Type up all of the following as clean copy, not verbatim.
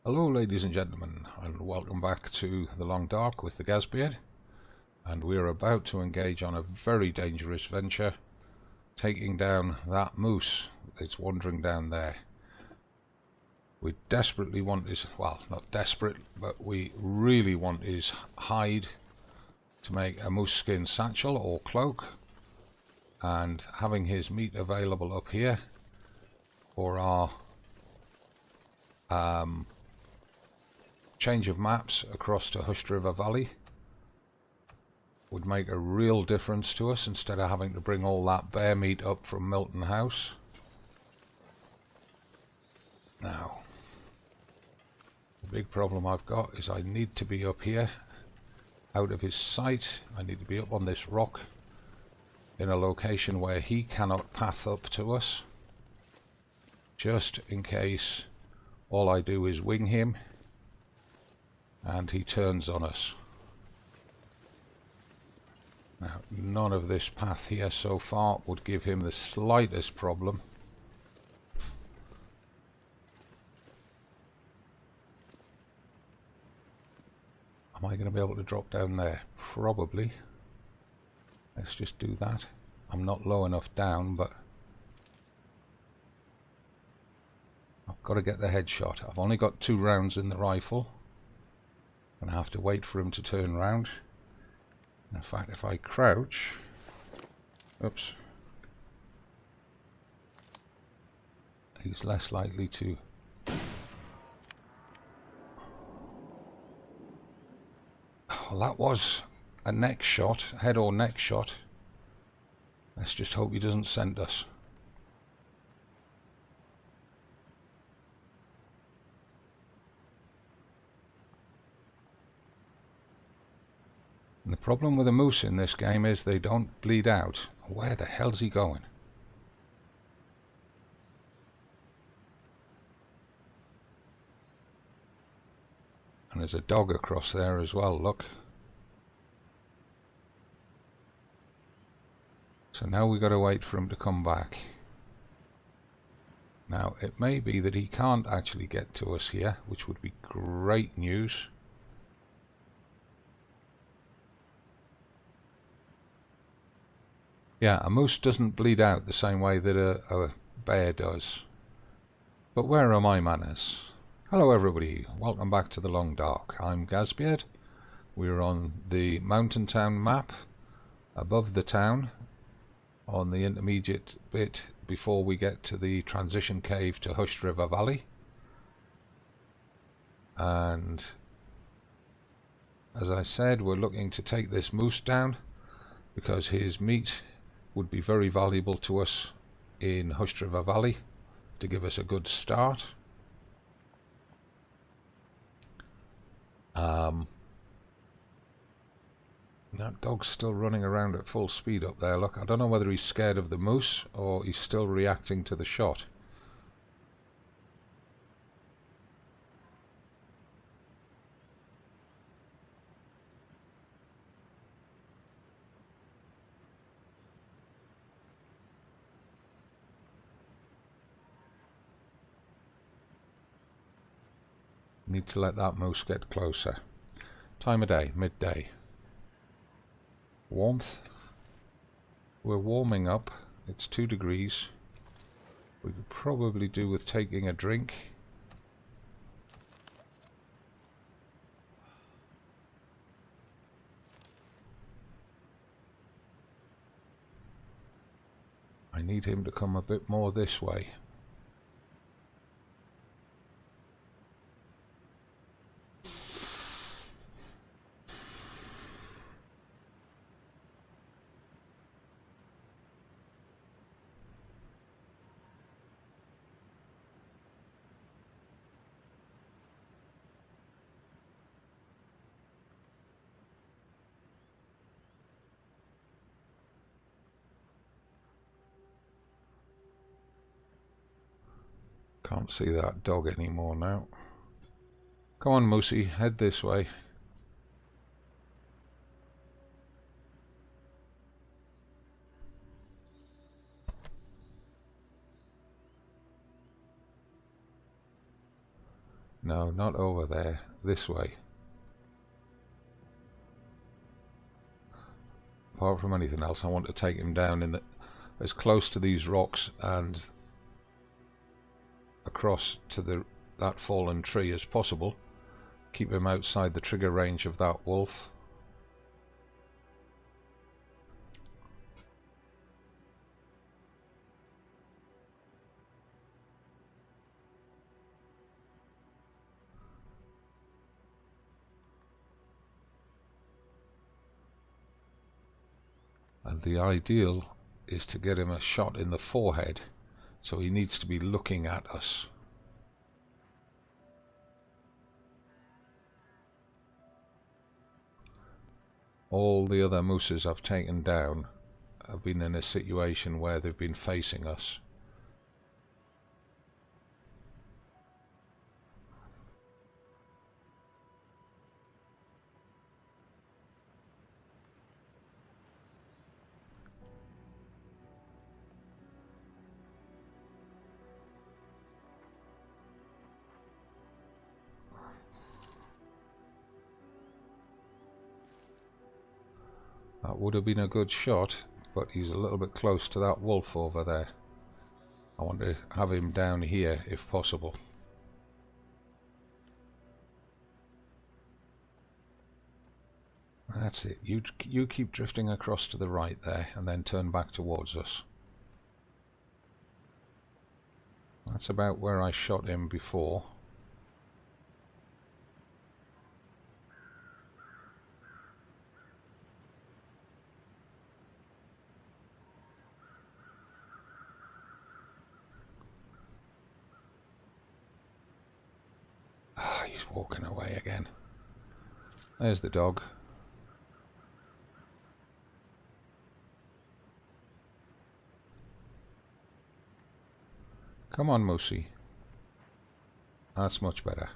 Hello ladies and gentlemen, and welcome back to The Long Dark with the Gazbeard, and we are about to engage on a very dangerous venture, taking down that moose that's wandering down there. We desperately want his, well, not desperate, but we really want his hide to make a moose skin satchel or cloak, and having his meat available up here for our change of maps across to Hushed River Valley would make a real difference to us instead of having to bring all that bear meat up from Milton House. Now, the big problem I've got is I need to be up here out of his sight. I need to be up on this rock in a location where he cannot path up to us, just in case all I do is wing him and he turns on us. Now, none of this path here so far would give him the slightest problem. Am I going to be able to drop down there? Probably. Let's just do that. I'm not low enough down, but I've got to get the headshot. I've only got 2 rounds in the rifle. I'm going to have to wait for him to turn round. In fact, if I crouch, oops, he's less likely to. Well, that was a neck shot, head or neck shot. Let's just hope he doesn't send us. And the problem with a moose in this game is they don't bleed out. Where the hell's he going? And there's a dog across there as well, look. So now we've got to wait for him to come back. Now, it may be that he can't actually get to us here, which would be great news. Yeah, a moose doesn't bleed out the same way that a bear does. But where are my manners? Hello everybody, welcome back to The Long Dark. I'm Gazbeard. We're on the mountain town map, above the town, on the intermediate bit before we get to the transition cave to Hushed River Valley. And as I said, we're looking to take this moose down because his meat would be very valuable to us in Hushed River Valley to give us a good start. That dog's still running around at full speed up there, look. I don't know whether he's scared of the moose or he's still reacting to the shot. Need to let that moose get closer. Time of day, midday. Warmth. We're warming up. It's 2 degrees. We could probably do with taking a drink. I need him to come a bit more this way. Can't see that dog anymore now. Come on, Moosey, head this way. No, not over there. This way. Apart from anything else, I want to take him down in the, as close to these rocks and across to that fallen tree as possible. Keep him outside the trigger range of that wolf. And the ideal is to get him a shot in the forehead, so he needs to be looking at us. All the other mooses I've taken down have been in a situation where they've been facing us. That would have been a good shot, but he's a little bit close to that wolf over there. I want to have him down here if possible. That's it. You keep drifting across to the right there and then turn back towards us. That's about where I shot him before. He's walking away again. There's the dog. Come on, Moosey. That's much better.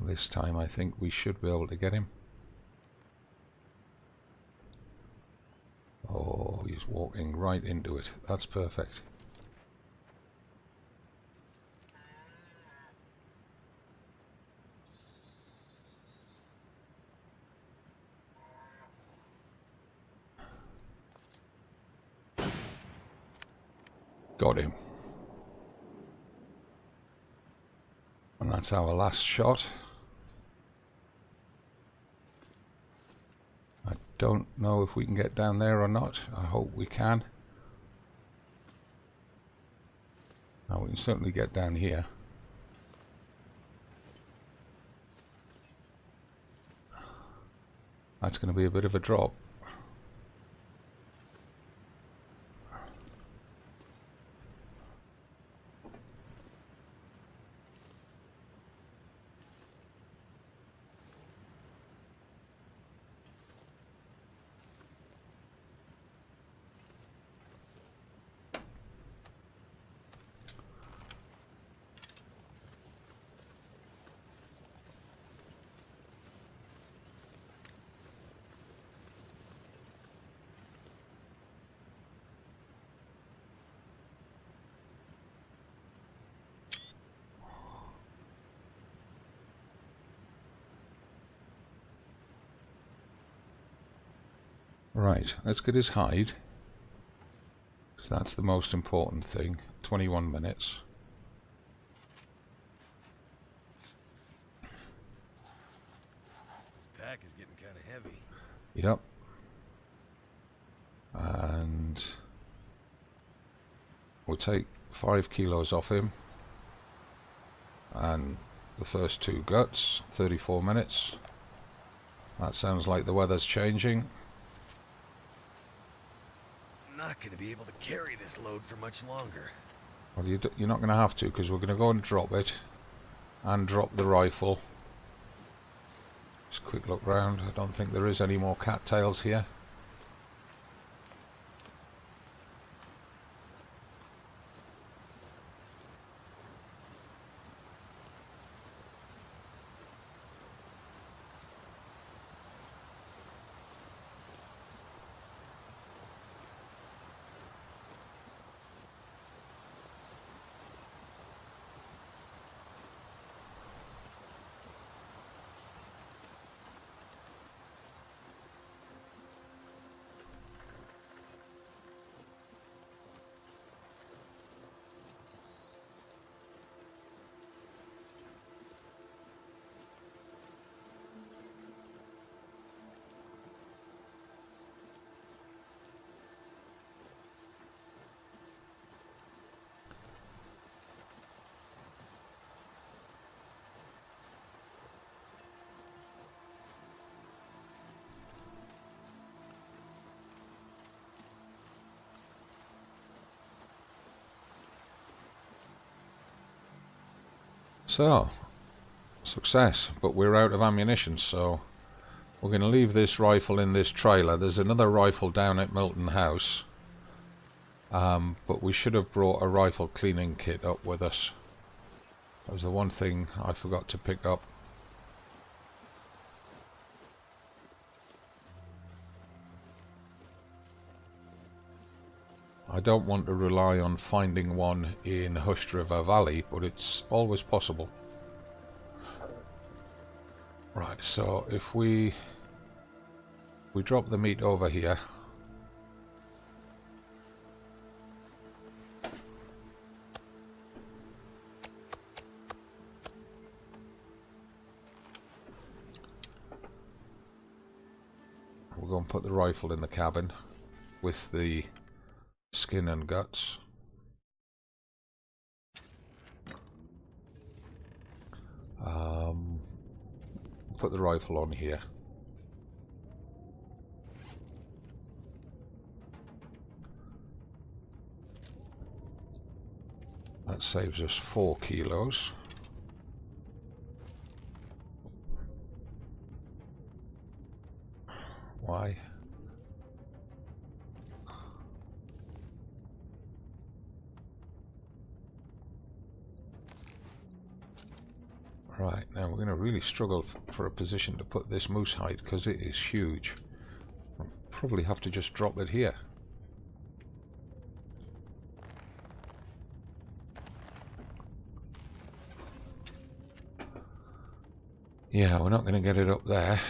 This time I think we should be able to get him. Oh, he's walking right into it. That's perfect. Got him. And that's our last shot. I don't know if we can get down there or not. I hope we can. Now we can certainly get down here. That's going to be a bit of a drop. Right, let's get his hide, because that's the most important thing. 21 minutes. This pack is getting kind of heavy. Yep. And we'll take 5 kilos off him. And the first 2 guts, 34 minutes. That sounds like the weather's changing. Not going to be able to carry this load for much longer. Well, you're not going to have to, because we're going to go and drop it. And drop the rifle. Just a quick look round. I don't think there is any more cattails here. So, success, but we're out of ammunition, so we're going to leave this rifle in this trailer. There's another rifle down at Milton House, but we should have brought a rifle cleaning kit up with us. That was the one thing I forgot to pick up. I don't want to rely on finding one in Hushed River Valley, but it's always possible. Right, so if we drop the meat over here, we're going to put the rifle in the cabin with the skin and guts. Put the rifle on here. That saves us 4 kilos. Why? Right, now we're going to really struggle for a position to put this moose hide because it is huge. I'll probably have to just drop it here. Yeah, we're not going to get it up there.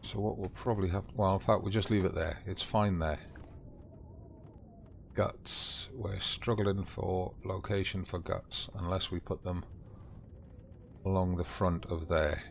So what we'll probably have... Well, in fact, we'll just leave it there. It's fine there. Guts. We're struggling for location for guts unless we put them along the front of there.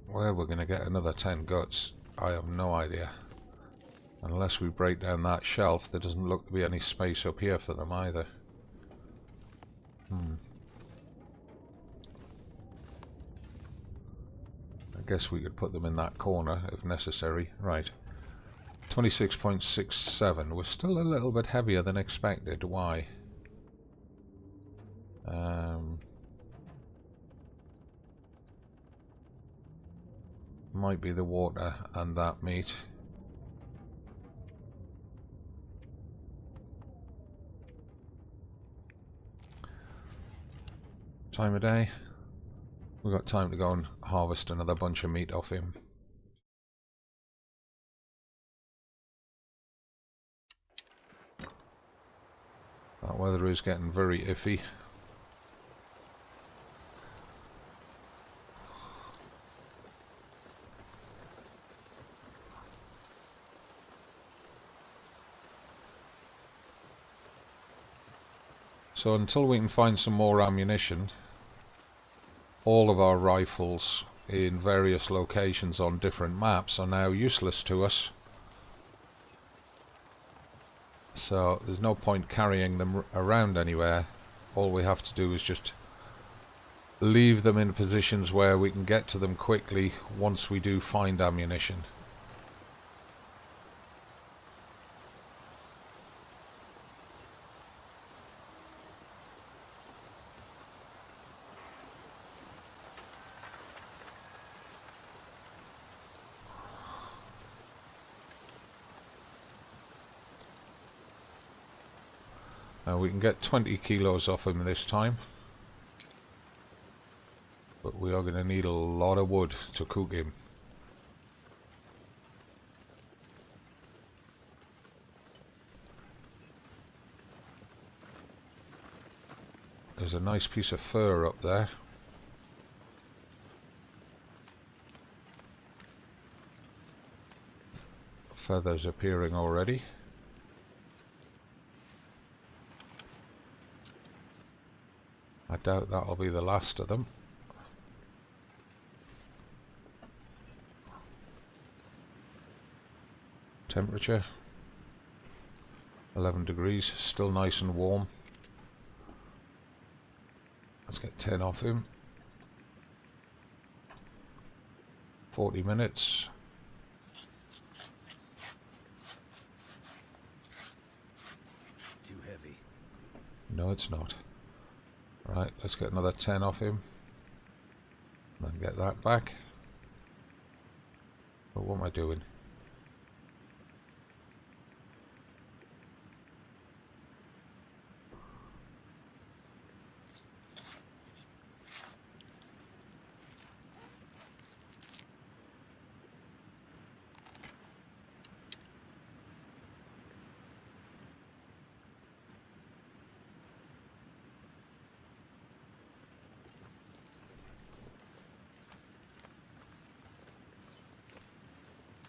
Where we're going to get another 10 guts, I have no idea. Unless we break down that shelf, there doesn't look to be any space up here for them either. I guess we could put them in that corner if necessary. Right. 26.67. We're still a little bit heavier than expected. Why? Might be the water and that meat. Time of day. We've got time to go and harvest another bunch of meat off him. That weather is getting very iffy. So until we can find some more ammunition, all of our rifles in various locations on different maps are now useless to us. So there's no point carrying them around anywhere. All we have to do is just leave them in positions where we can get to them quickly once we do find ammunition. We can get 20 kilos off him this time, but we are going to need a lot of wood to cook him. There's a nice piece of fur up there. Feathers appearing already. I doubt that'll be the last of them. temperature. 11 degrees, still nice and warm. Let's get 10 off him. 40 minutes. Too heavy. No, it's not. Right, let's get another 10 off him. Then get that back. But what am I doing?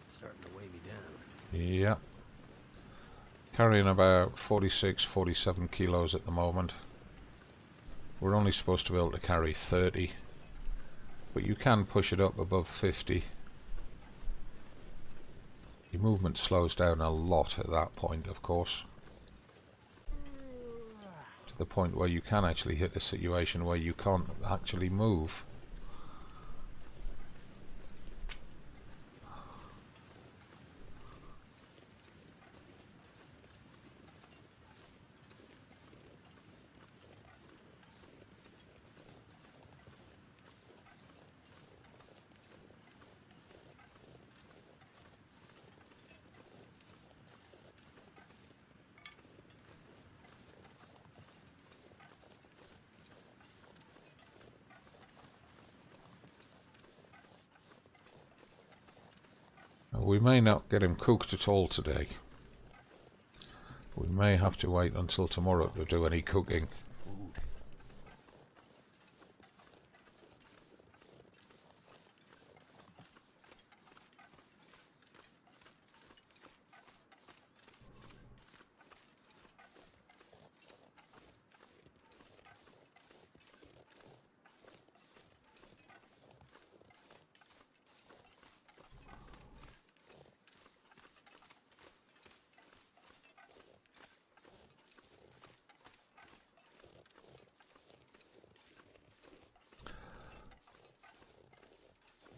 Starting to weigh me down. Yeah. Carrying about 46, 47 kilos at the moment. We're only supposed to be able to carry 30. But you can push it up above 50. Your movement slows down a lot at that point, of course. To the point where you can actually hit a situation where you can't actually move. We may not get him cooked at all today. We may have to wait until tomorrow to do any cooking.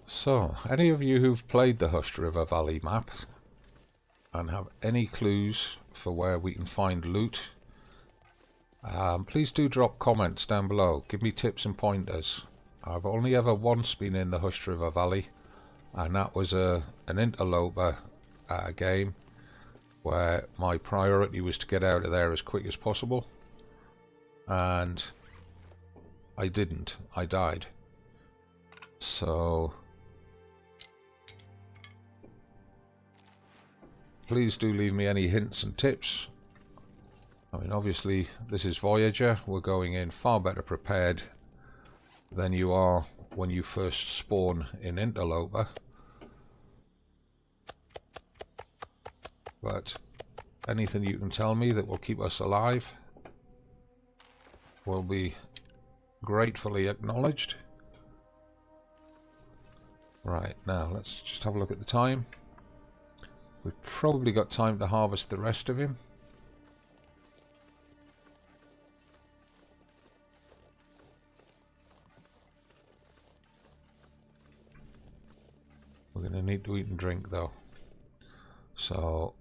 So, any of you who've played the Hushed River Valley map and have any clues for where we can find loot, please do drop comments down below. Give me tips and pointers. I've only ever once been in the Hushed River Valley, and that was an interloper game where my priority was to get out of there as quick as possible, and I didn't. I died. So please do leave me any hints and tips. I mean, obviously this is Voyageur. We're going in far better prepared than you are when you first spawn in Interloper. But anything you can tell me that will keep us alive will be gratefully acknowledged. Right, now let's just have a look at the time. We've probably got time to harvest the rest of him. We're going to need to eat and drink though. So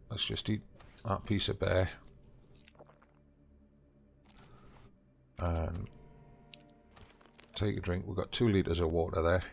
let's just eat that piece of bear. And take a drink. We've got 2 litres of water there.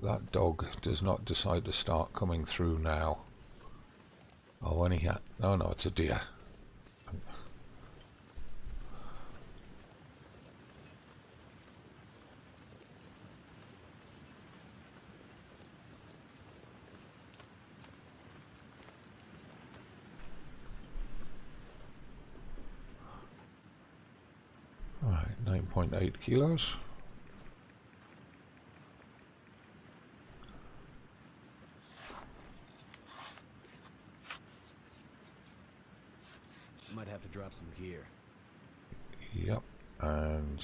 that dog does not decide to start coming through now. Oh, when he had... No, no, it's a deer. Right, 9.8 kilos. Might have to drop some gear. Yep, and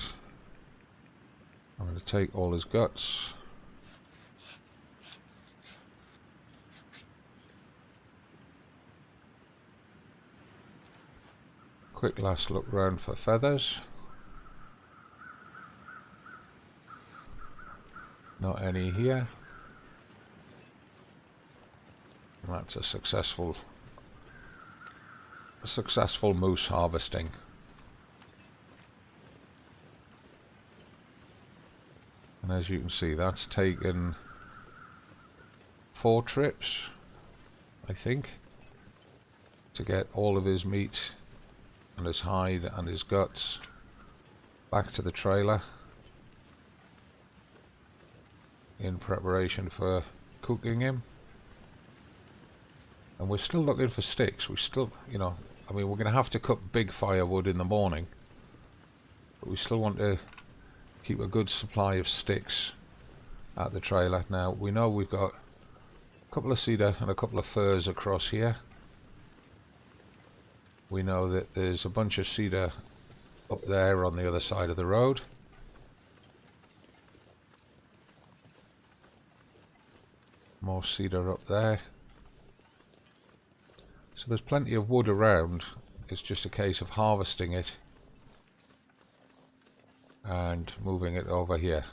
I'm going to take all his guts. Quick last look round for feathers. Not any here. And that's a successful moose harvesting. And as you can see, that's taken 4 trips, I think, to get all of his meat and his hide and his guts back to the trailer in preparation for cooking him. And we're still looking for sticks. We still, you know, I mean, we're going to have to cut big firewood in the morning, but we still want to keep a good supply of sticks at the trailer. Now, we know we've got a couple of cedar and a couple of firs across here. We know that there's a bunch of cedar up there on the other side of the road. More cedar up there. So there's plenty of wood around. It's just a case of harvesting it and moving it over here.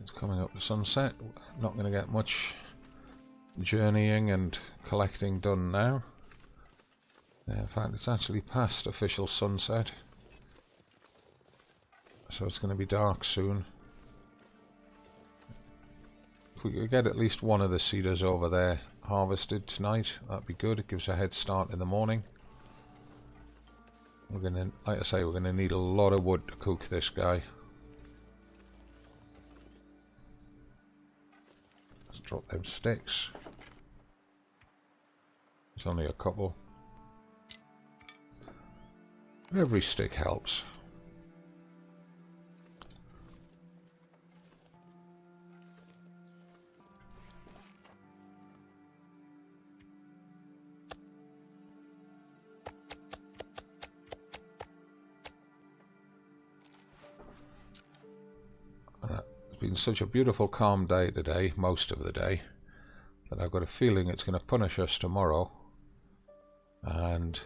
It's coming up to sunset. Not going to get much journeying and collecting done now. In fact, it's actually past official sunset, so it's going to be dark soon. If we could get at least one of the cedars over there harvested tonight, that'd be good. It gives a head start in the morning. We're going to, like I say, we're going to need a lot of wood to cook this guy. Let's drop them sticks. It's only a couple. Every stick helps. It's been such a beautiful calm day today, most of the day, that I've got a feeling it's going to punish us tomorrow. And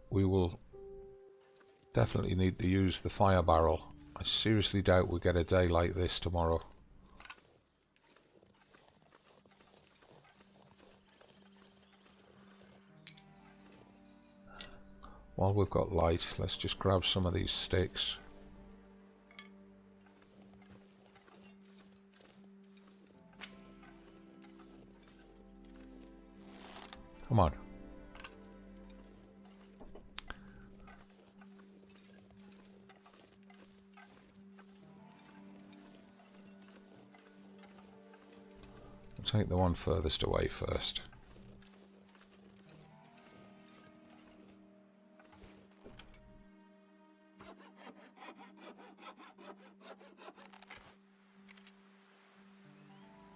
we will definitely need to use the fire barrel. I seriously doubt we'll get a day like this tomorrow. While we've got light, let's just grab some of these sticks. Come on. I'll take the one furthest away first.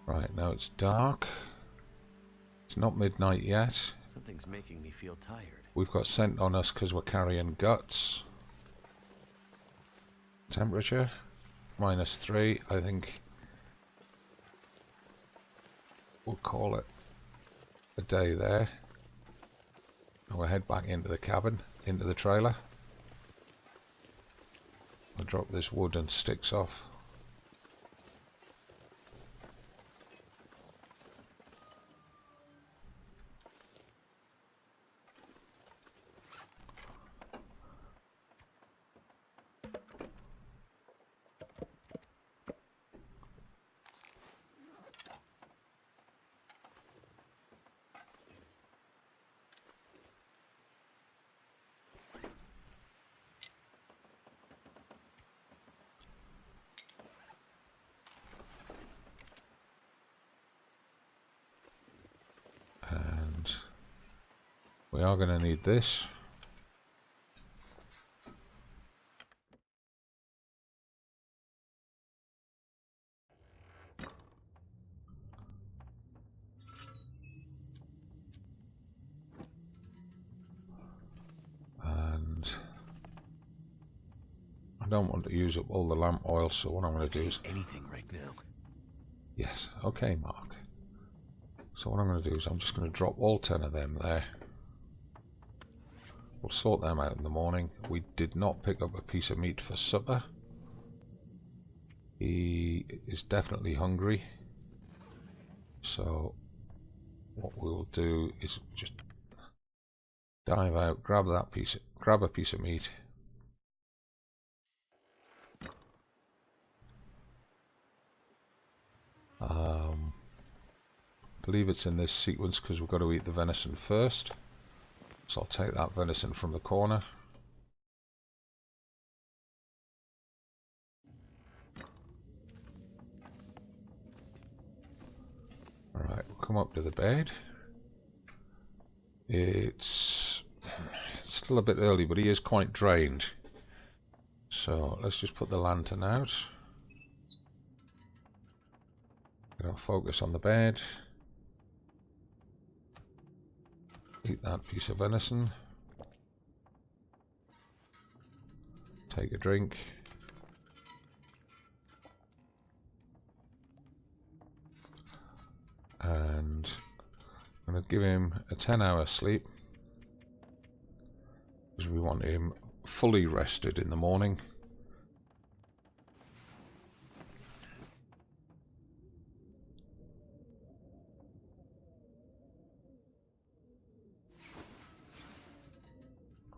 Right, now it's dark. It's not midnight yet. Something's making me feel tired. We've got scent on us because we're carrying guts. Temperature -3. I think we'll call it a day there. And we'll head back into the cabin. into the trailer. I'll drop this wood and sticks off. We are going to need this. And I don't want to use up all the lamp oil, so what I'm going to do is... anything right now. Yes, okay, Mark. So what I'm going to do is I'm just going to drop all 10 of them there. We'll sort them out in the morning. We did not pick up a piece of meat for supper. He is definitely hungry. So what we'll do is just dive out, grab a piece of meat. I believe it's in this sequence because we've got to eat the venison first. So I'll take that venison from the corner. Alright, we'll come up to the bed. It's still a bit early, but he is quite drained. So let's just put the lantern out. I'll focus on the bed. Eat that piece of venison. Take a drink. And I'm going to give him a 10-hour sleep, because we want him fully rested in the morning.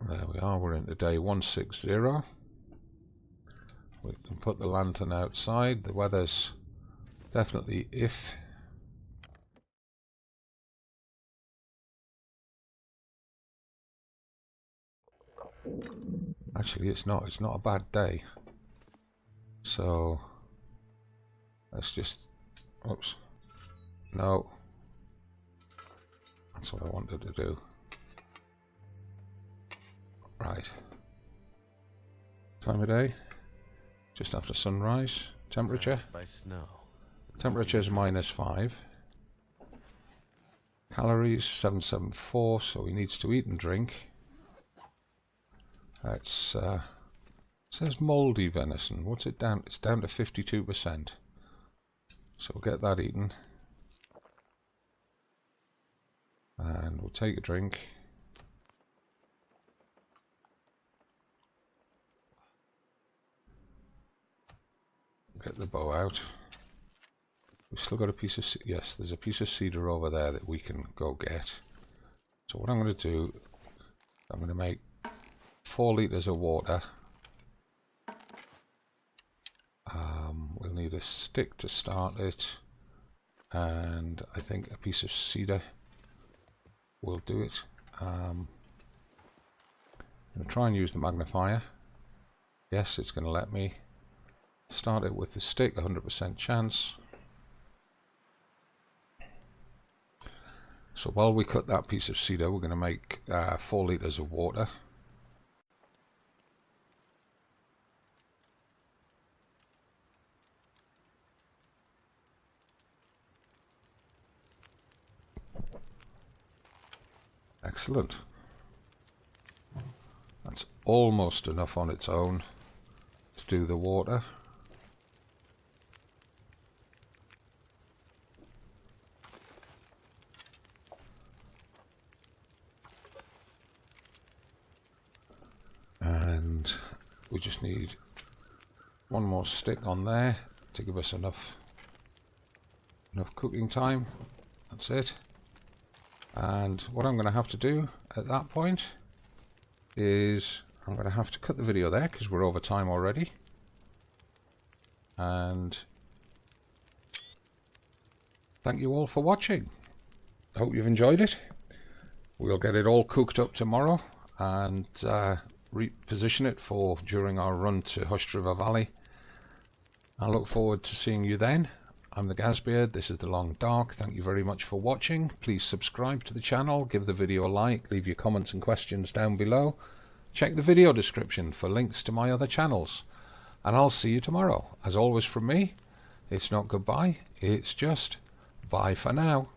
There we are, we're into day 160. We can put the lantern outside. The weather's definitely iffy. Actually, it's not a bad day. So let's just, oops, no, that's what I wanted to do. Right, time of day, just after sunrise. Temperature, By snow. temperature is -5. Calories 774, so he needs to eat and drink. It's it says mouldy venison. What's it down? It's down to 52%. So we'll get that eaten, and we'll take a drink. Get the bow out. We've still got a piece of, yes, there's a piece of cedar over there that we can go get. So what I'm going to do, I'm going to make 4 litres of water. We'll need a stick to start it, and I think a piece of cedar will do it. I'm going to try and use the magnifier. Yes, it's going to let me. Start it with the stick, 100% chance. So while we cut that piece of cedar, we're going to make 4 litres of water. Excellent. That's almost enough on its own to do the water. we just need one more stick on there to give us enough cooking time. That's it. And what I'm going to have to do at that point is I'm going to have to cut the video there because we're over time already. And thank you all for watching. I hope you've enjoyed it. We'll get it all cooked up tomorrow and reposition it for during our run to Hush River Valley. I look forward to seeing you then. I'm the Gazbeard, this is The Long Dark. Thank you very much for watching. Please subscribe to the channel, give the video a like, leave your comments and questions down below. Check the video description for links to my other channels. And I'll see you tomorrow. As always from me, it's not goodbye, it's just bye for now.